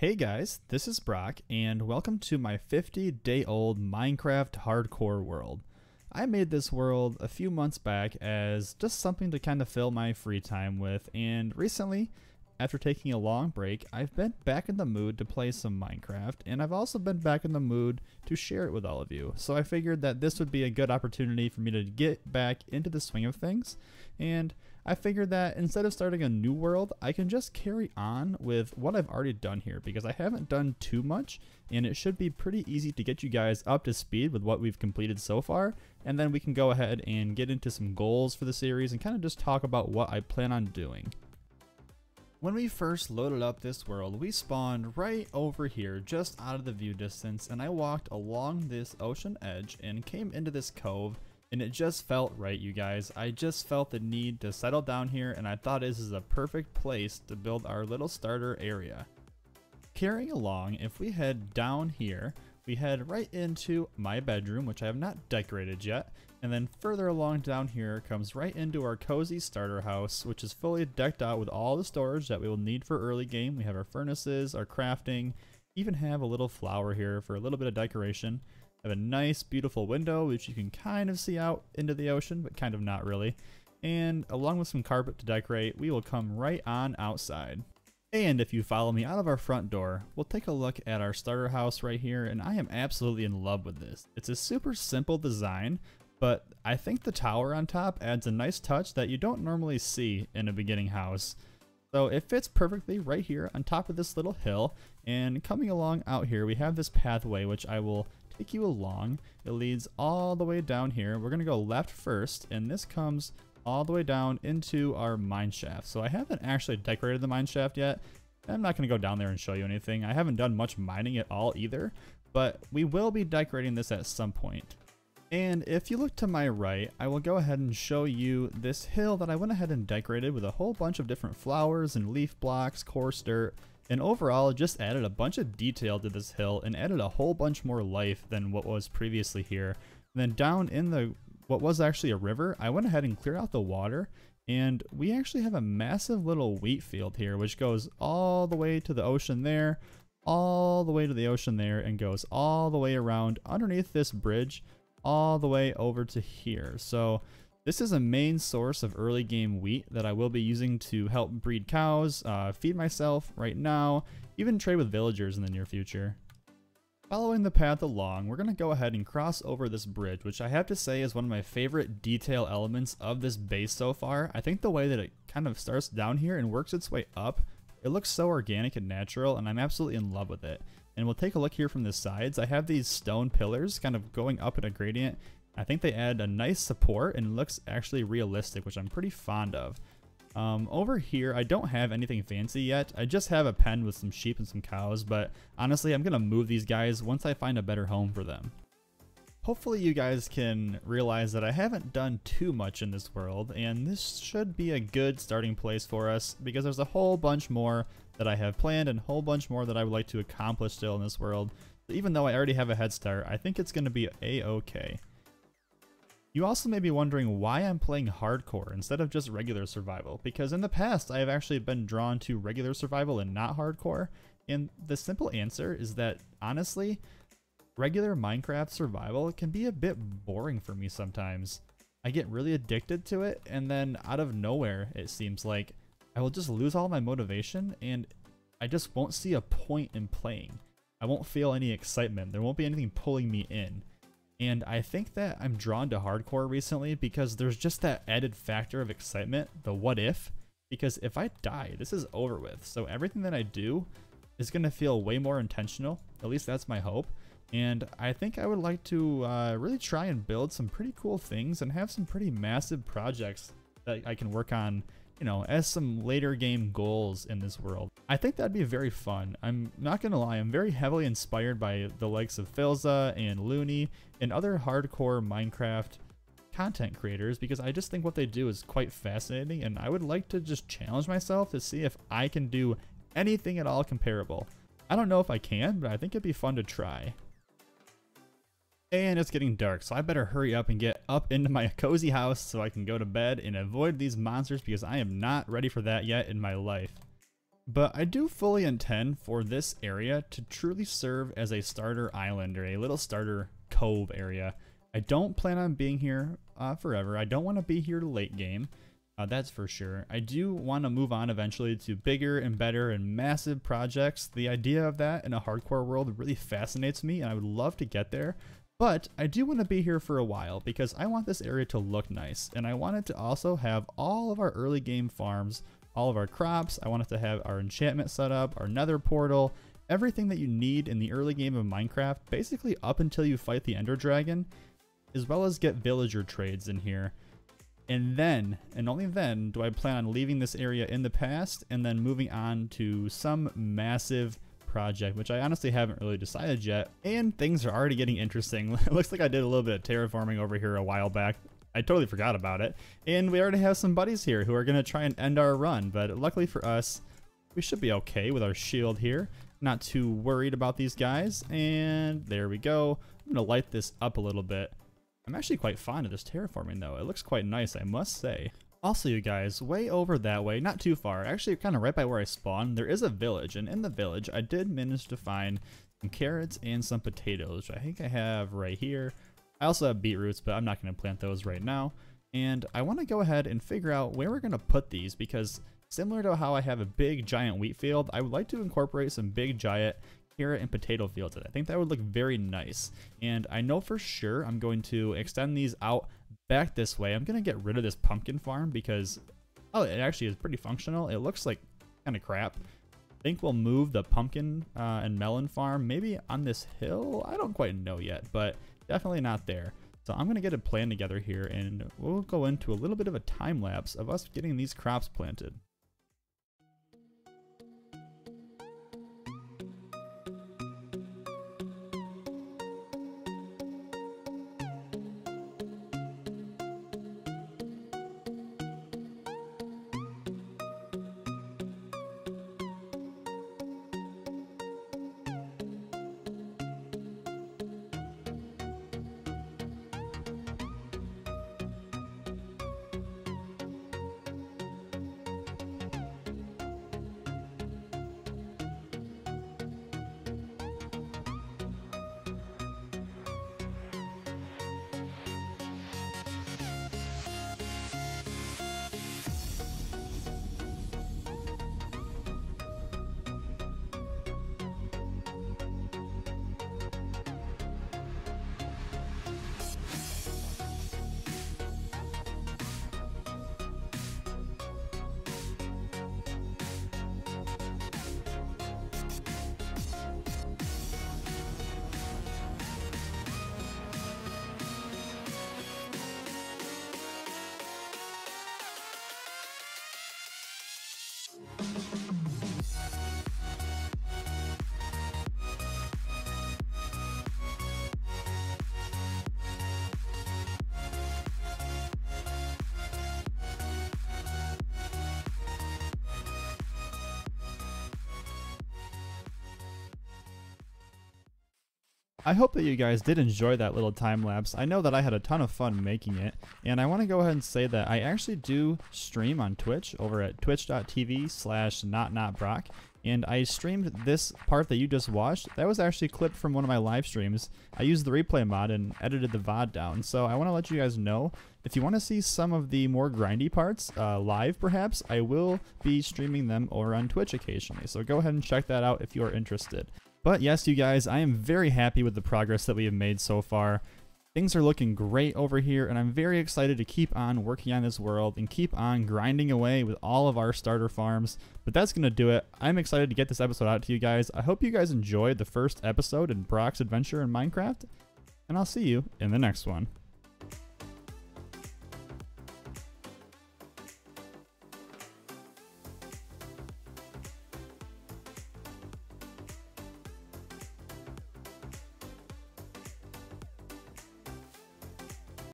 Hey guys, this is Brock, and welcome to my 50-day-old Minecraft hardcore world. I made this world a few months back as just something to kind of fill my free time with, and recently, after taking a long break, I've been back in the mood to play some Minecraft, and I've also been back in the mood to share it with all of you. So I figured that this would be a good opportunity for me to get back into the swing of things, and I figured that instead of starting a new world, I can just carry on with what I've already done here because I haven't done too much, and it should be pretty easy to get you guys up to speed with what we've completed so far, and then we can go ahead and get into some goals for the series and kind of just talk about what I plan on doing. When we first loaded up this world, we spawned right over here just out of the view distance, and I walked along this ocean edge and came into this cove. And it just felt right, you guys. I just felt the need to settle down here, and I thought this is a perfect place to build our little starter area. Carrying along, if we head down here, we head right into my bedroom, which I have not decorated yet. And then further along down here comes right into our cozy starter house, which is fully decked out with all the storage that we will need for early game. We have our furnaces, our crafting, even have a little flower here for a little bit of decoration. Have a nice beautiful window which you can kind of see out into the ocean, but kind of not really. And along with some carpet to decorate, we will come right on outside. And if you follow me out of our front door, we'll take a look at our starter house right here, and I am absolutely in love with this. It's a super simple design, but I think the tower on top adds a nice touch that you don't normally see in a beginning house. So it fits perfectly right here on top of this little hill, and coming along out here we have this pathway which I will take you along. It leads all the way down here. We're gonna go left first, and this comes all the way down into our mine shaft. So I haven't actually decorated the mine shaft yet. I'm not gonna go down there and show you anything. I haven't done much mining at all either, but we will be decorating this at some point. And if you look to my right, I will go ahead and show you this hill that I went ahead and decorated with a whole bunch of different flowers and leaf blocks, coarse dirt, and overall it just added a bunch of detail to this hill and added a whole bunch more life than what was previously here. And then down in what was actually a river, I went ahead and cleared out the water, and we actually have a massive little wheat field here which goes all the way to the ocean there, all the way to the ocean there, and goes all the way around underneath this bridge all the way over to here. So this is a main source of early game wheat that I will be using to help breed cows, feed myself right now, even trade with villagers in the near future. Following the path along, we're going to go ahead and cross over this bridge, which I have to say is one of my favorite detail elements of this base so far. I think the way that it kind of starts down here and works its way up, it looks so organic and natural, and I'm absolutely in love with it. And we'll take a look here from the sides. I have these stone pillars kind of going up in a gradient. I think they add a nice support and it looks actually realistic, which I'm pretty fond of. Over here, I don't have anything fancy yet. I just have a pen with some sheep and some cows, but honestly, I'm going to move these guys once I find a better home for them. Hopefully you guys can realize that I haven't done too much in this world, and this should be a good starting place for us because there's a whole bunch more that I have planned and a whole bunch more that I would like to accomplish still in this world. So even though I already have a head start, I think it's going to be a-okay. You also may be wondering why I'm playing hardcore instead of just regular survival, because in the past I have actually been drawn to regular survival and not hardcore, and the simple answer is that honestly, regular Minecraft survival can be a bit boring for me sometimes. I get really addicted to it, and then out of nowhere it seems like I will just lose all my motivation and I just won't see a point in playing. I won't feel any excitement. There won't be anything pulling me in. And I think that I'm drawn to hardcore recently because there's just that added factor of excitement, the what if, because if I die, this is over with. So everything that I do is going to feel way more intentional. At least that's my hope. And I think I would like to really try and build some pretty cool things and have some pretty massive projects that I can work on, you know, as some later game goals in this world. I think that'd be very fun. I'm not gonna lie, I'm very heavily inspired by the likes of Philza and Looney and other hardcore Minecraft content creators because I just think what they do is quite fascinating, and I would like to just challenge myself to see if I can do anything at all comparable. I don't know if I can, but I think it'd be fun to try. And it's getting dark, so I better hurry up and get up into my cozy house so I can go to bed and avoid these monsters because I am not ready for that yet in my life. But I do fully intend for this area to truly serve as a starter island or a little starter cove area. I don't plan on being here forever. I don't want to be here late game. That's for sure. I do want to move on eventually to bigger and better and massive projects. The idea of that in a hardcore world really fascinates me, and I would love to get there. But I do want to be here for a while because I want this area to look nice, and I want it to also have all of our early game farms, all of our crops. I want it to have our enchantment set up, our nether portal, everything that you need in the early game of Minecraft, basically up until you fight the Ender Dragon, as well as get villager trades in here. And then, and only then, do I plan on leaving this area in the past and then moving on to some massive project, which I honestly haven't really decided yet. And things are already getting interesting. It looks like I did a little bit of terraforming over here a while back. I totally forgot about it. And we already have some buddies here who are going to try and end our run. But luckily for us, we should be okay with our shield here. Not too worried about these guys. And there we go. I'm going to light this up a little bit. I'm actually quite fond of this terraforming though. It looks quite nice, I must say. Also, you guys, way over that way, not too far, actually kind of right by where I spawned, there is a village, and in the village, I did manage to find some carrots and some potatoes, which I think I have right here. I also have beetroots, but I'm not going to plant those right now. And I want to go ahead and figure out where we're going to put these, because similar to how I have a big giant wheat field, I would like to incorporate some big giant carrot and potato fields. I think that would look very nice. And I know for sure I'm going to extend these out back this way. I'm going to get rid of this pumpkin farm because, oh, it actually is pretty functional. It looks like kind of crap. I think we'll move the pumpkin and melon farm maybe on this hill. I don't quite know yet, but definitely not there. So I'm going to get a plan together here and we'll go into a little bit of a time lapse of us getting these crops planted. I hope that you guys did enjoy that little time lapse. I know that I had a ton of fun making it, and I want to go ahead and say that I actually do stream on Twitch over at twitch.tv/notnotbrock, and I streamed this part that you just watched. That was actually clipped from one of my live streams. I used the replay mod and edited the VOD down, so I want to let you guys know if you want to see some of the more grindy parts live perhaps, I will be streaming them over on Twitch occasionally, so go ahead and check that out if you are interested. But yes, you guys, I am very happy with the progress that we have made so far. Things are looking great over here, and I'm very excited to keep on working on this world and keep on grinding away with all of our starter farms. But that's going to do it. I'm excited to get this episode out to you guys. I hope you guys enjoyed the first episode in Brock's adventure in Minecraft, and I'll see you in the next one.